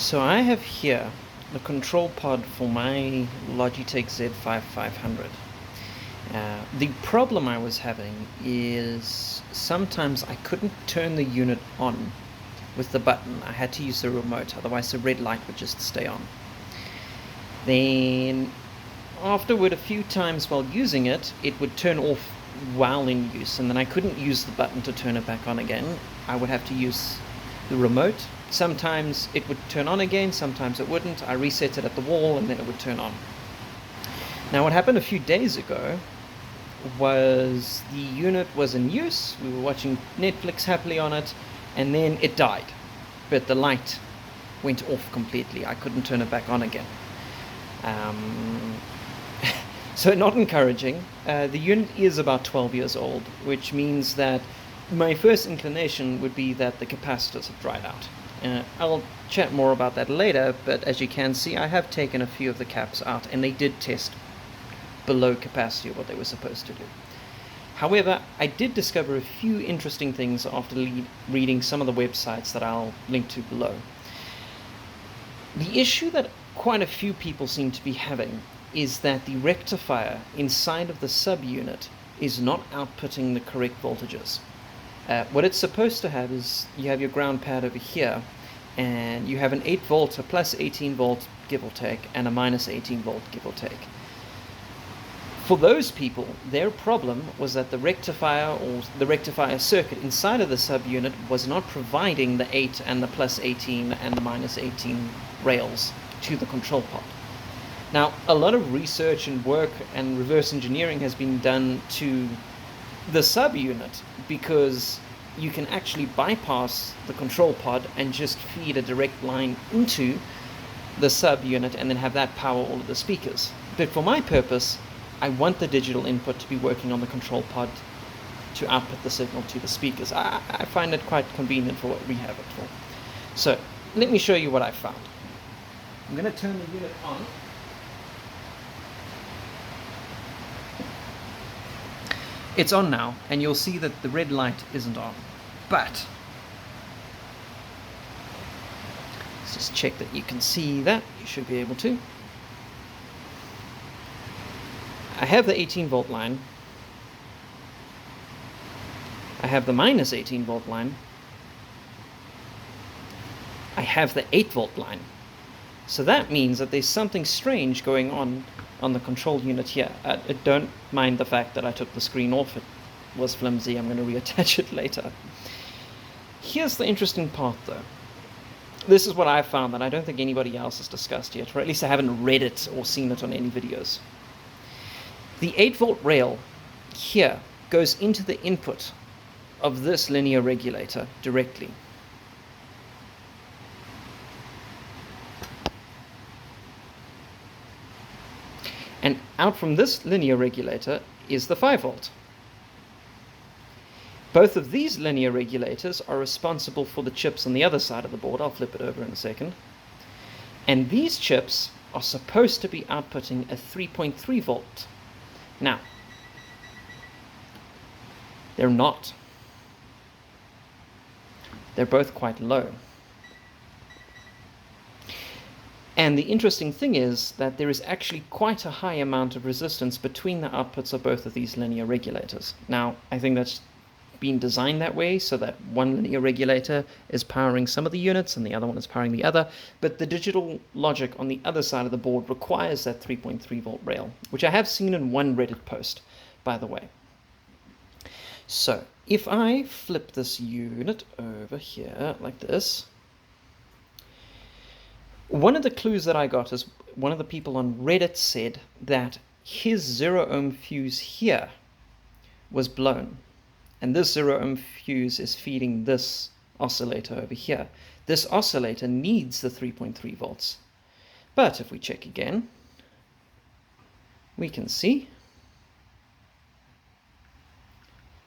So I have here the control pod for my Logitech Z5500. The problem I was having is sometimes I couldn't turn the unit on with the button. I had to use the remote, otherwise the red light would just stay on. Then afterward, a few times while using it, it would turn off while in use, and then I couldn't use the button to turn it back on again. I would have to use the remote. Sometimes it would turn on again, sometimes it wouldn't. I reset it at the wall and then it would turn on. Now what happened a few days ago was the unit was in use, we were watching Netflix happily on it, and then it died. But the light went off completely. I couldn't turn it back on again. So not encouraging. The unit is about 12 years old, which means that my first inclination would be that the capacitors have dried out. I'll chat more about that later, but as you can see, I have taken a few of the caps out, and they did test below capacity of what they were supposed to do. However, I did discover a few interesting things after reading some of the websites that I'll link to below. The issue that quite a few people seem to be having is that the rectifier inside of the subunit is not outputting the correct voltages. What it's supposed to have is you have your ground pad over here, and you have an 8 volt, a plus 18 volt give or take, and a minus 18 volt give or take. For those people, their problem was that the rectifier or the rectifier circuit inside of the subunit was not providing the 8 and the plus 18 and the minus 18 rails to the control pod. Now, a lot of research and work and reverse engineering has been done to the subunit, because you can actually bypass the control pod and just feed a direct line into the subunit and then have that power all of the speakers. But for my purpose, I want the digital input to be working on the control pod to output the signal to the speakers. I find it quite convenient for what we have it for. So let me show you what I found. I'm going to turn the unit on. It's on now, and you'll see that the red light isn't on. But let's just check that you can see that. You should be able to. I have the 18 volt line. I have the minus 18 volt line. I have the 8 volt line. So that means that there's something strange going on the control unit here. Don't mind the fact that I took the screen off. It was flimsy. I'm going to reattach it later. Here's the interesting part, though. This is what I found that I don't think anybody else has discussed yet, or at least I haven't read it or seen it on any videos. The 8 volt rail here goes into the input of this linear regulator directly. And out from this linear regulator is the 5 volt. Both of these linear regulators are responsible for the chips on the other side of the board. I'll flip it over in a second. And these chips are supposed to be outputting a 3.3 volt. Now, they're not. They're both quite low. And the interesting thing is that there is actually quite a high amount of resistance between the outputs of both of these linear regulators. Now, I think that's been designed that way so that one linear regulator is powering some of the units and the other one is powering the other, but the digital logic on the other side of the board requires that 3.3 volt rail, which I have seen in one Reddit post, by the way. So, if I flip this unit over here like this, one of the clues that I got is one of the people on Reddit said that his 0 ohm fuse here was blown. And this 0 ohm fuse is feeding this oscillator over here. This oscillator needs the 3.3 volts. But if we check again, we can see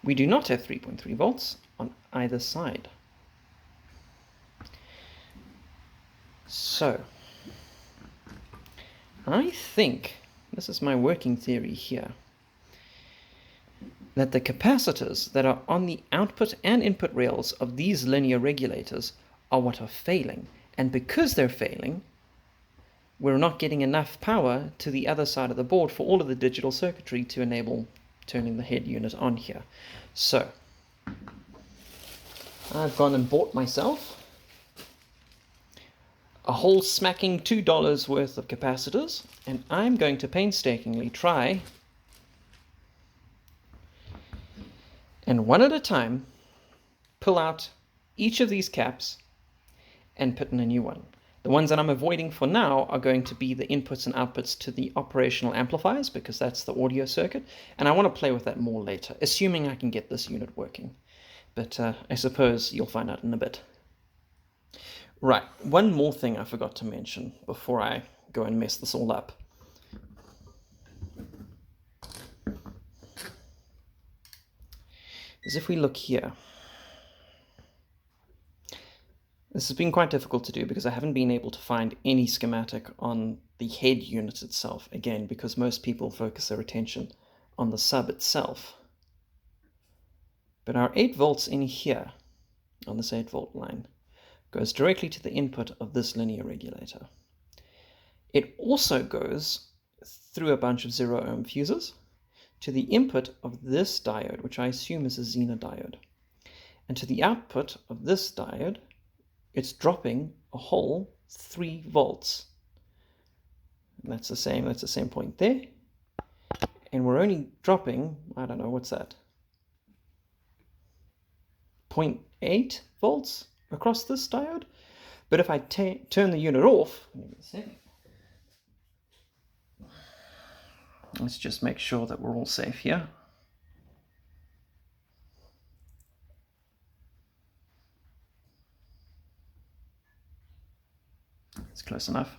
we do not have 3.3 volts on either side. So, I think, this is my working theory here, that the capacitors that are on the output and input rails of these linear regulators are what are failing, And because they're failing, we're not getting enough power to the other side of the board for all of the digital circuitry to enable turning the head unit on here. So I've gone and bought myself a whole smacking $2 worth of capacitors, and I'm going to painstakingly try and one at a time pull out each of these caps and put in a new one. The ones that I'm avoiding for now are going to be the inputs and outputs to the operational amplifiers, because that's the audio circuit, and I want to play with that more later, assuming I can get this unit working. But I suppose you'll find out in a bit. Right, one more thing I forgot to mention before I go and mess this all up. Is if we look here. This has been quite difficult to do because I haven't been able to find any schematic on the head unit itself, again, because most people focus their attention on the sub itself. But our 8 volts in here, on this 8 volt line, goes directly to the input of this linear regulator. It also goes through a bunch of 0 ohm fuses to the input of this diode, which I assume is a Zener diode. And to the output of this diode, it's dropping a whole 3 volts. And that's the same point there. And we're only dropping, I don't know, what's that? 0.8 volts across this diode. But if I turn the unit off, let's just make sure that we're all safe here. It's close enough.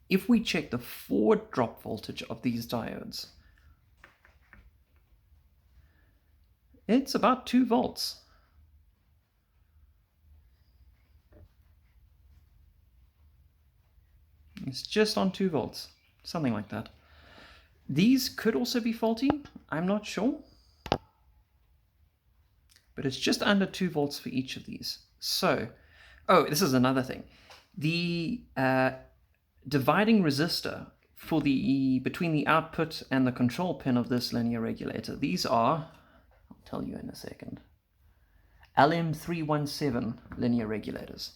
If we check the forward drop voltage of these diodes, it's about 2 volts. It's just on 2 volts, something like that. These could also be faulty, I'm not sure. But it's just under 2 volts for each of these. So, oh, this is another thing. The dividing resistor for between the output and the control pin of this linear regulator, these are, I'll tell you in a second, LM317 linear regulators.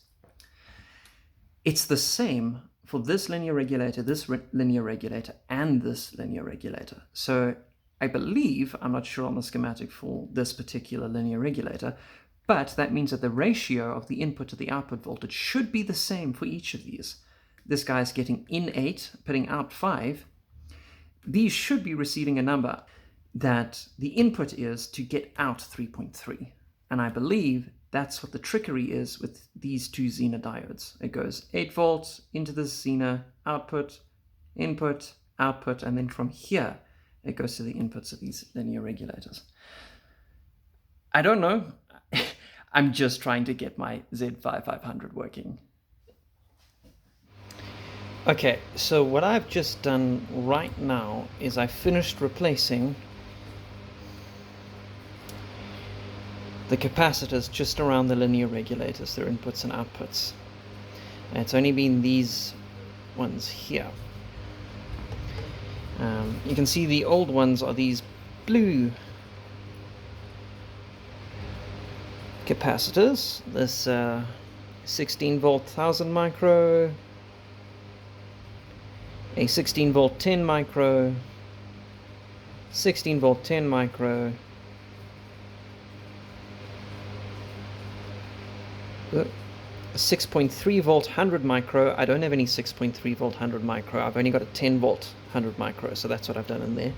It's the same for this linear regulator, this linear regulator, and this linear regulator. So I believe, I'm not sure on the schematic for this particular linear regulator, but that means that the ratio of the input to the output voltage should be the same for each of these. This guy's getting in 8, putting out 5. These should be receiving a number that the input is to get out 3.3. And I believe that's what the trickery is with these 2 Zener diodes. It goes 8 volts into the Zener, output, input, output, and then from here, it goes to the inputs of these linear regulators. I don't know. I'm just trying to get my Z5500 working. Okay, so what I've just done right now is I finished replacing the capacitors just around the linear regulators, their inputs and outputs. And it's only been these ones here. You can see the old ones are these blue capacitors. This 16 volt 1000 micro, a 16 volt 10 micro, 16 volt 10 micro, a 6.3 volt 100 micro. I don't have any 6.3 volt 100 micro. I've only got a 10 volt 100 micro, so that's what I've done in there.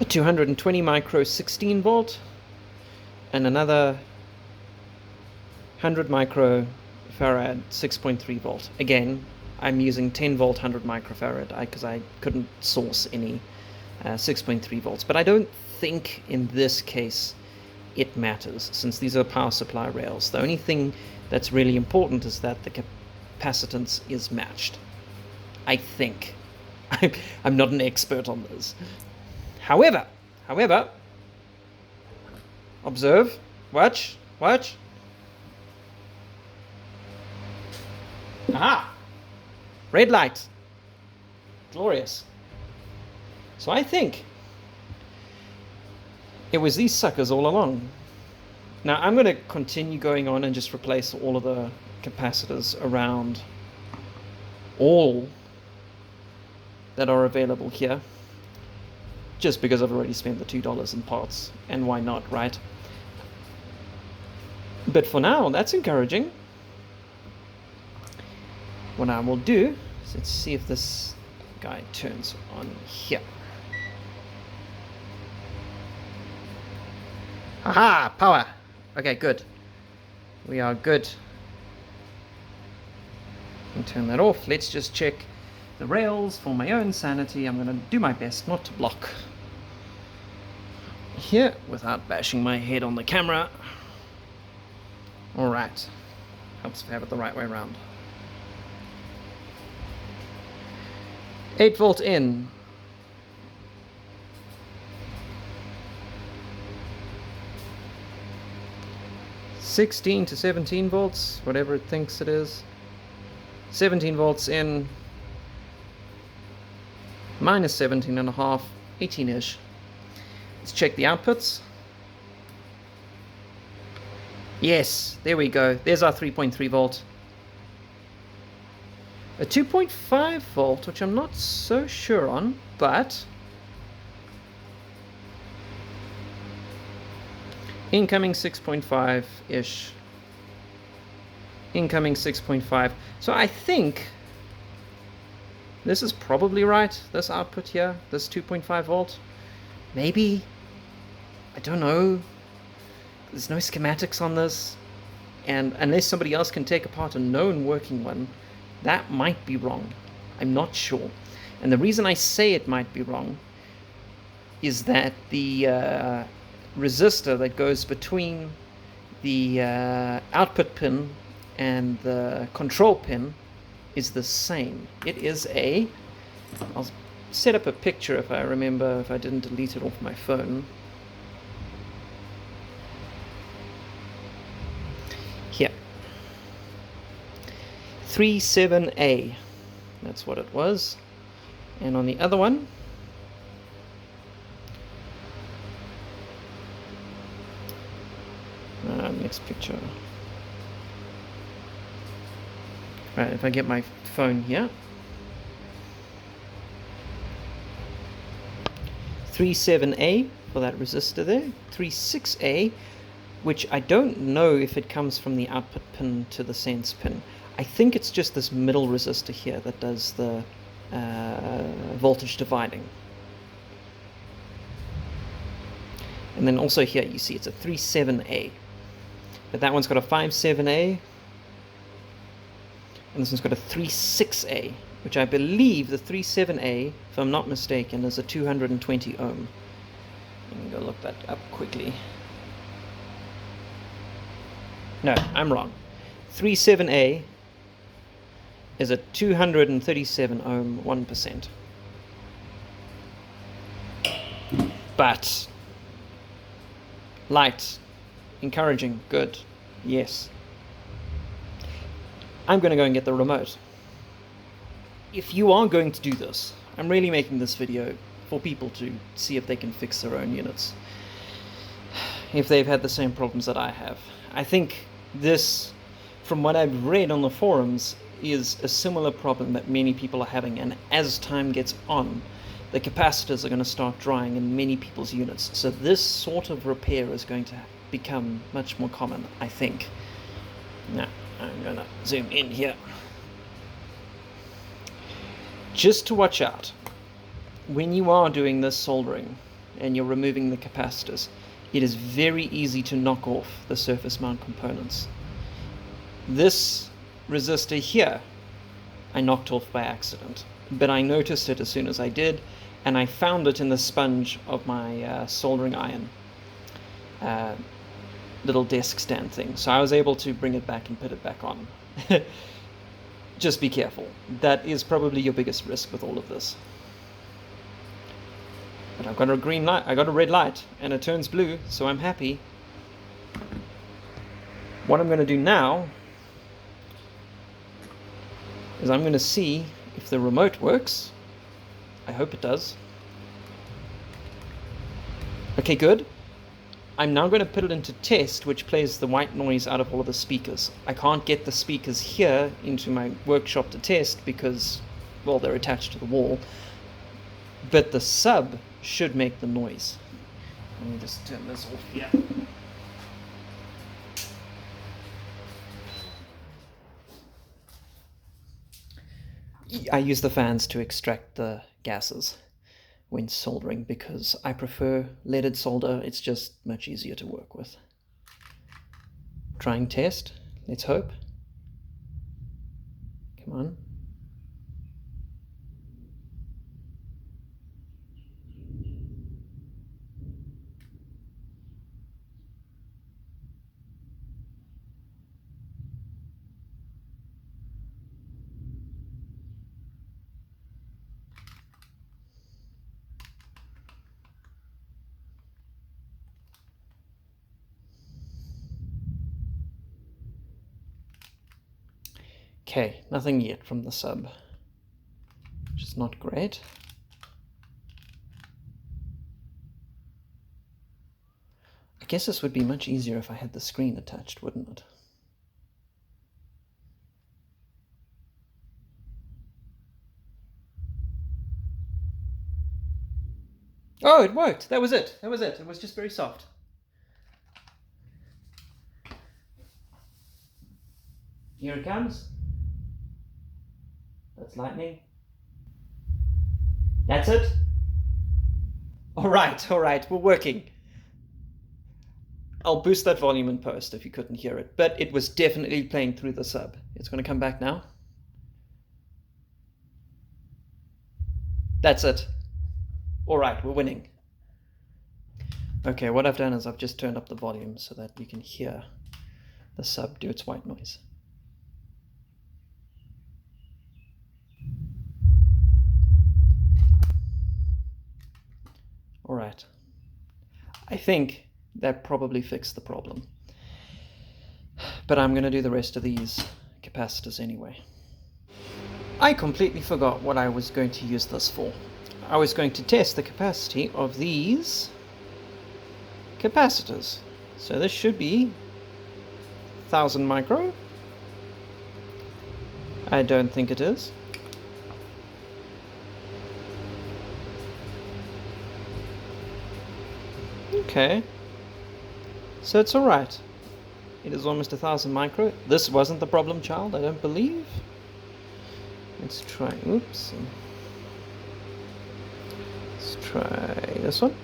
A 220 micro 16 volt, and another 100 micro farad 6.3 volt. Again, I'm using 10 volt 100 microfarad because I couldn't source any 6.3 volts. But I don't think in this case it matters, since these are power supply rails. The only thing that's really important is that the capacitance is matched. I think. I'm not an expert on this. However, Observe. Watch. Watch. Aha! Red light. Glorious. So I think it was these suckers all along. Now I'm going to continue going on and just replace all of the capacitors around all that are available here, just because I've already spent the $2 in parts, and why not, right? But for now, that's encouraging. What I will do is, let's see if this guy turns on here. Aha! Power! Okay, good. We are good. And turn that off. Let's just check the rails for my own sanity. I'm going to do my best not to block here without bashing my head on the camera. Alright. Helps to have it the right way around. 8 volt in. (16 to 17 volts, whatever it thinks it is). 17 volts in. Minus 17 and a half, 18-ish. Let's check the outputs. Yes, there we go. There's our 3.3 volt. A 2.5 volt, which I'm not so sure on, but incoming 6.5-ish. Incoming 6.5. So I think this is probably right, this output here, this 2.5 volt. Maybe. I don't know. There's no schematics on this. And unless somebody else can take apart a known working one, that might be wrong. I'm not sure. And the reason I say it might be wrong is that the resistor that goes between the output pin and the control pin is the same. It is a, I'll set up a picture if I remember, if I didn't delete it off my phone. Here. 37A, that's what it was. And on the other one, next picture. Right, if I get my phone here. 37A for that resistor there. 36A, which I don't know if it comes from the output pin to the sense pin. I think it's just this middle resistor here that does the voltage dividing. And then also here you see it's a 37A. But that one's got a 57A. And this one's got a 36A, which I believe the 37A, if I'm not mistaken, is a 220 ohm. Let me go look that up quickly. No, I'm wrong. 37A is a 237 ohm, 1%. But light, encouraging, good, yes. I'm going to go and get the remote. If you are going to do this, I'm really making this video for people to see if they can fix their own units, if they've had the same problems that I have. I think this, from what I've read on the forums, is a similar problem that many people are having, and as time gets on, the capacitors are going to start drying in many people's units. So this sort of repair is going to become much more common, I think. Now, I'm going to zoom in here. Just to watch out, when you are doing this soldering and you're removing the capacitors, it is very easy to knock off the surface mount components. This resistor here, I knocked off by accident, but I noticed it as soon as I did, and I found it in the sponge of my soldering iron. Little desk stand thing, so I was able to bring it back and put it back on. Just be careful. That is probably your biggest risk with all of this. But I've got a green light, I got a red light, and it turns blue, so I'm happy. What I'm going to do now is I'm going to see if the remote works. I hope it does. Okay, good. I'm now going to put it into test, which plays the white noise out of all of the speakers. I can't get the speakers here into my workshop to test because, well, they're attached to the wall. But the sub should make the noise. Let me just turn this off here. I use the fans to extract the gases when soldering because I prefer leaded solder. It's just much easier to work with. Try and test. Let's hope. Come on. Okay, nothing yet from the sub, which is not great. I guess this would be much easier if I had the screen attached, wouldn't it? Oh, it worked. That was it. That was it. It was just very soft. Here it comes. That's lightning. That's it. All right, we're working. I'll boost that volume in post if you couldn't hear it, but it was definitely playing through the sub. It's going to come back now. That's it. All right, we're winning. Okay, what I've done is I've just turned up the volume so that you can hear the sub do its white noise. All right. I think that probably fixed the problem. But I'm going to do the rest of these capacitors anyway. I completely forgot what I was going to use this for. I was going to test the capacity of these capacitors. So this should be 1000 micro. I don't think it is. Okay, so it's alright. It is almost 1000 micro. This wasn't the problem child, I don't believe. Let's try, oops. Let's try this one.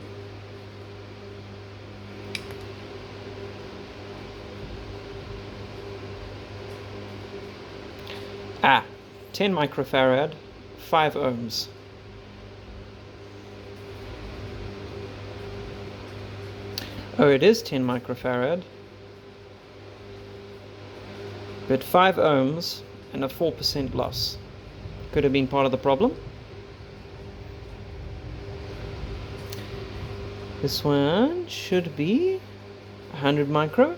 Ah, 10 microfarad, 5 ohms. Oh, it is 10 microfarad, but 5 ohms and a 4% loss. Could have been part of the problem. This one should be 100 micro.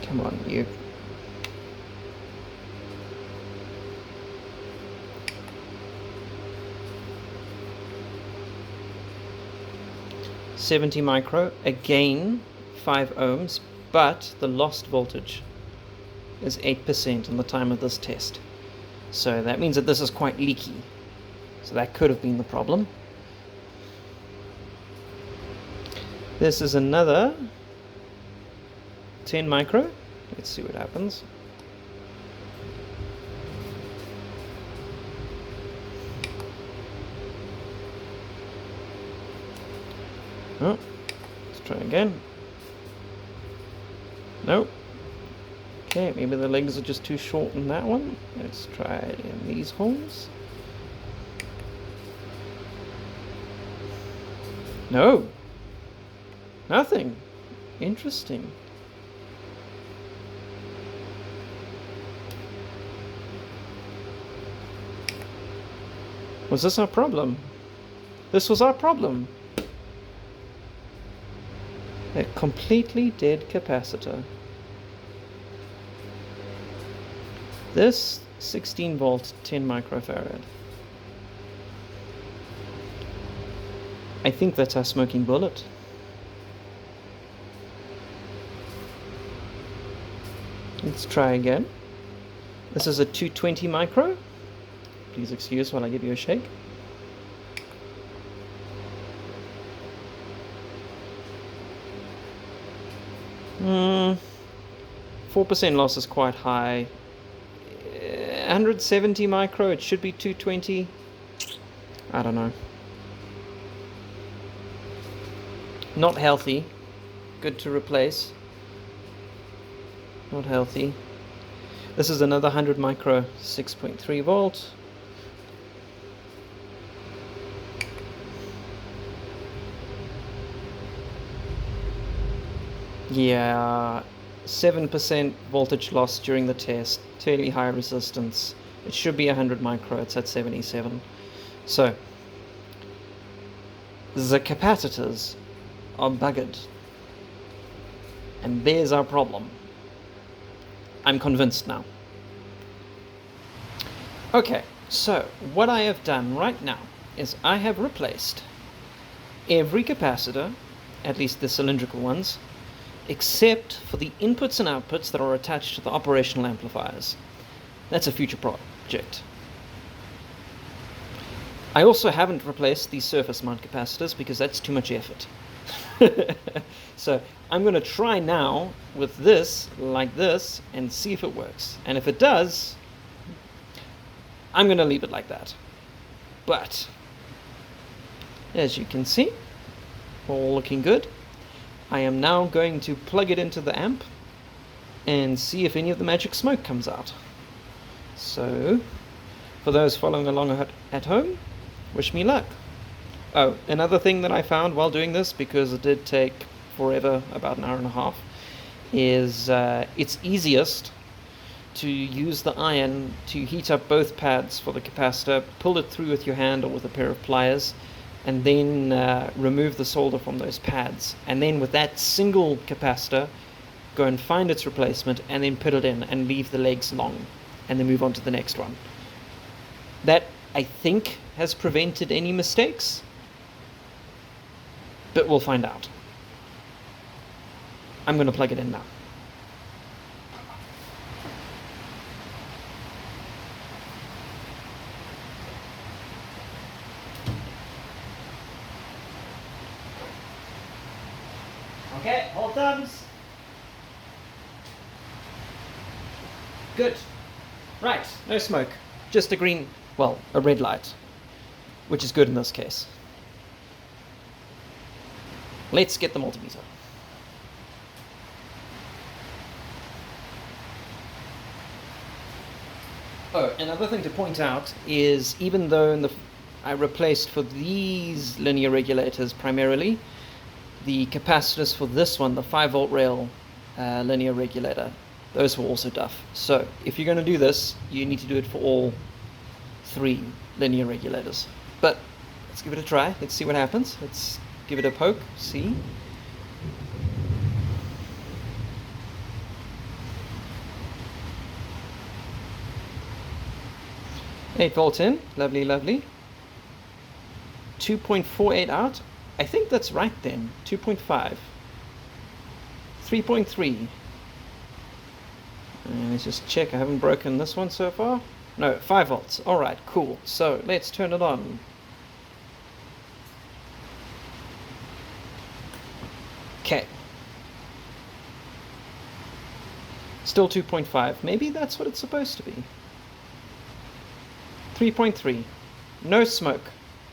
Come on, you. $70 micro, again 5 ohms, but the lost voltage is 8% on the time of this test. So that means that this is quite leaky. So that could have been the problem. This is another 10 micro. Let's see what happens. Oh, let's try again. Nope. Okay, maybe the legs are just too short in that one. Let's try it in these holes. No. Nothing. Interesting. Was this our problem? This was our problem. A completely dead capacitor. This 16 volt 10 microfarad. I think that's our smoking bullet. Let's try again. This is a 220 micro. Please excuse while I give you a shake. Hmm. 4% loss is quite high. 170 micro, it should be 220. I don't know. Not healthy. Good to replace. Not healthy. This is another 100 micro, 6.3 volt. Yeah, 7% voltage loss during the test. Fairly high resistance. It should be 100 micro, it's at 77. So, the capacitors are buggered. And there's our problem. I'm convinced now. Okay, so what I have done right now is I have replaced every capacitor, at least the cylindrical ones, except for the inputs and outputs that are attached to the operational amplifiers. That's a future project. I also haven't replaced these surface mount capacitors because that's too much effort. So I'm going to try now with this, like this, and see if it works. And if it does, I'm going to leave it like that. But, as you can see, all looking good. I am now going to plug it into the amp and see if any of the magic smoke comes out. So, for those following along at home, wish me luck. Oh, another thing that I found while doing this, because it did take forever, about an hour and a half, is it's easiest to use the iron to heat up both pads for the capacitor, pull it through with your hand or with a pair of pliers, and then remove the solder from those pads. And then with that single capacitor, go and find its replacement and then put it in and leave the legs long and then move on to the next one. That, I think, has prevented any mistakes, but we'll find out. I'm going to plug it in now. Okay, hold thumbs. Good. Right, no smoke. Just a green, well, a red light, which is good in this case. Let's get the multimeter. Oh, another thing to point out is even though I replaced for these linear regulators primarily, the capacitors for this one, the 5 volt rail linear regulator, those were also duff. So if you're going to do this, you need to do it for all 3 linear regulators. But let's give it a try. Let's see what happens. Let's give it a poke. See? Eight volt in. Lovely, lovely. 2.48 out. I think that's right then. 2.5. 3.3. Let's just check. I haven't broken this one so far. No, 5 volts. Alright, cool. So let's turn it on. Okay. Still 2.5. Maybe that's what it's supposed to be. 3.3. No smoke.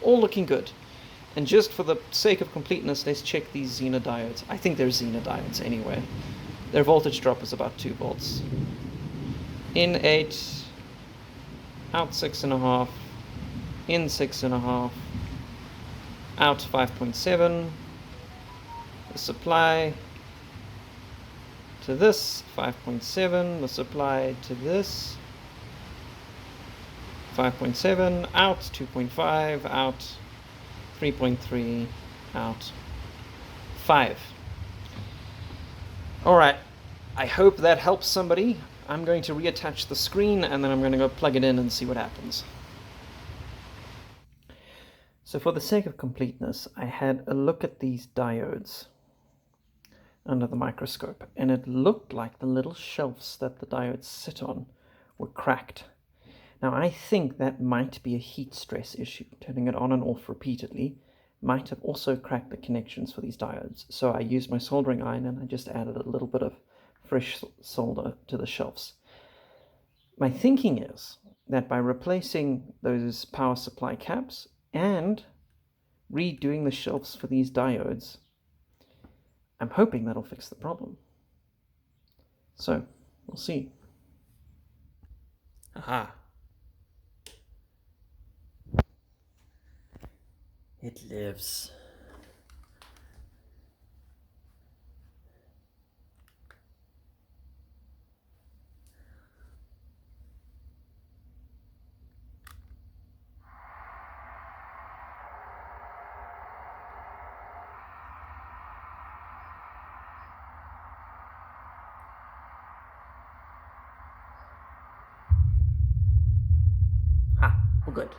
All looking good. And just for the sake of completeness, let's check these Zener diodes. I think they're Zener diodes anyway. Their voltage drop is about 2 volts. In 8, out 6.5, in 6.5, out 5.7. The supply to this 5.7. The supply to this 5.7. Out 2.5. Out 3.3 out. 5. Alright, I hope that helps somebody. I'm going to reattach the screen and then I'm going to go plug it in and see what happens. So for the sake of completeness, I had a look at these diodes under the microscope, and it looked like the little shelves that the diodes sit on were cracked. Now I think that might be a heat stress issue. Turning it on and off repeatedly might have also cracked the connections for these diodes. So I used my soldering iron and I just added a little bit of fresh solder to the shelves. My thinking is that by replacing those power supply caps and redoing the shelves for these diodes, I'm hoping that'll fix the problem. So, we'll see. Aha. It lives. Ah, all good.